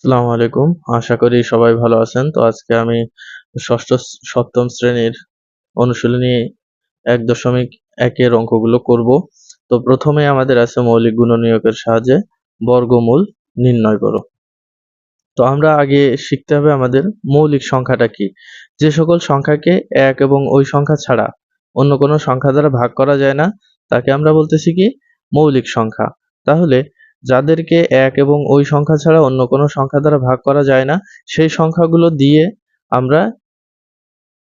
আসসালামু আলাইকুম। আশা করি সবাই ভালো আছেন। তো আজকে আমি ষষ্ঠ সপ্তম শ্রেণীর অনুশীলনী ১.১ এর অঙ্কগুলো করব। তো প্রথমে আমাদের আছে মৌলিক গুণনীয়কের সাহায্যে বর্গমূল নির্ণয় করো। তো আমরা আগে শিখতে হবে আমাদের মৌলিক সংখ্যাটা কি। যে সকল সংখ্যাকে ১ এবং ওই সংখ্যা ছাড়া অন্য কোনো সংখ্যা দ্বারা ভাগ করা যায় না, তাকে আমরা বলতেছি কি মৌলিক সংখ্যা। তাহলে যাদেরকে ১ এবং ওই সংখ্যা ছাড়া অন্য কোনো সংখ্যা দ্বারা ভাগ করা যায় না, সেই সংখ্যাগুলো দিয়ে আমরা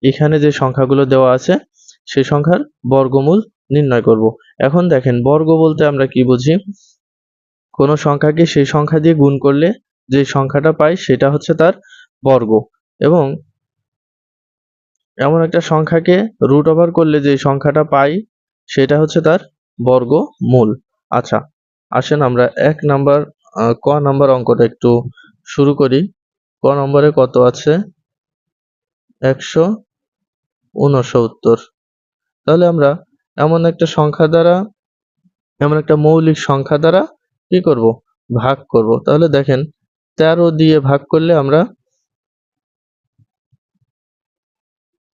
এখানে যে সংখ্যাগুলো দেওয়া আছে সেই সংখ্যার বর্গমূল নির্ণয় করব। এখন দেখেন বর্গ বলতে আমরা কি বুঝি? কোনো সংখ্যাকে সেই সংখ্যা দিয়ে গুণ করলে যে সংখ্যাটা পাই সেটা হচ্ছে তার বর্গ, এবং এমন একটা সংখ্যাকে রুট ওভার করলে যে সংখ্যাটা পাই সেটা হচ্ছে তার বর্গমূল। আচ্ছা, আসেন আমরা ১ নাম্বার ক নাম্বার অঙ্কটা একটু শুরু করি। ক নম্বরে কত আছে? ১৬৯। তাহলে আমরা এমন একটা সংখ্যা দ্বারা, এমন একটা মৌলিক সংখ্যা দ্বারা কি করব? ভাগ করব। তাহলে দেখেন ১৩ দিয়ে ভাগ করলে আমরা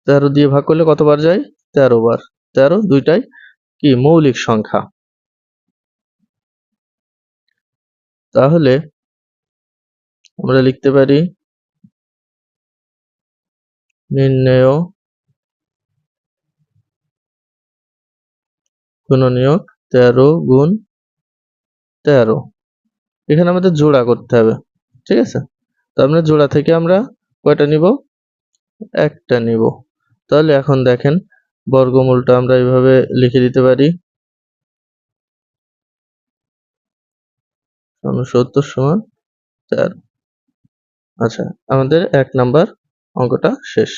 ১৩ দিয়ে ভাগ করলে কতবার যায়? ১৩ বার। ১৩ দুইটাই কি মৌলিক সংখ্যা। তাহলে আমরা লিখতে পারি নির্ণেয় গুণনীয়ক ১৩ গুণ ১৩। এখানে আমাদের জোড়া করতে হবে। ঠিক আছে? তো আমরা জোড়া থেকে আমরা কয়টা নিব? একটা নিব। তাহলে এখন দেখেন বর্গমূলটা আমরা এভাবে লিখে দিতে পারি ৬৯ সমান ১৩। আচ্ছা, আমাদের ১ নাম্বার অঙ্কটা শেষ।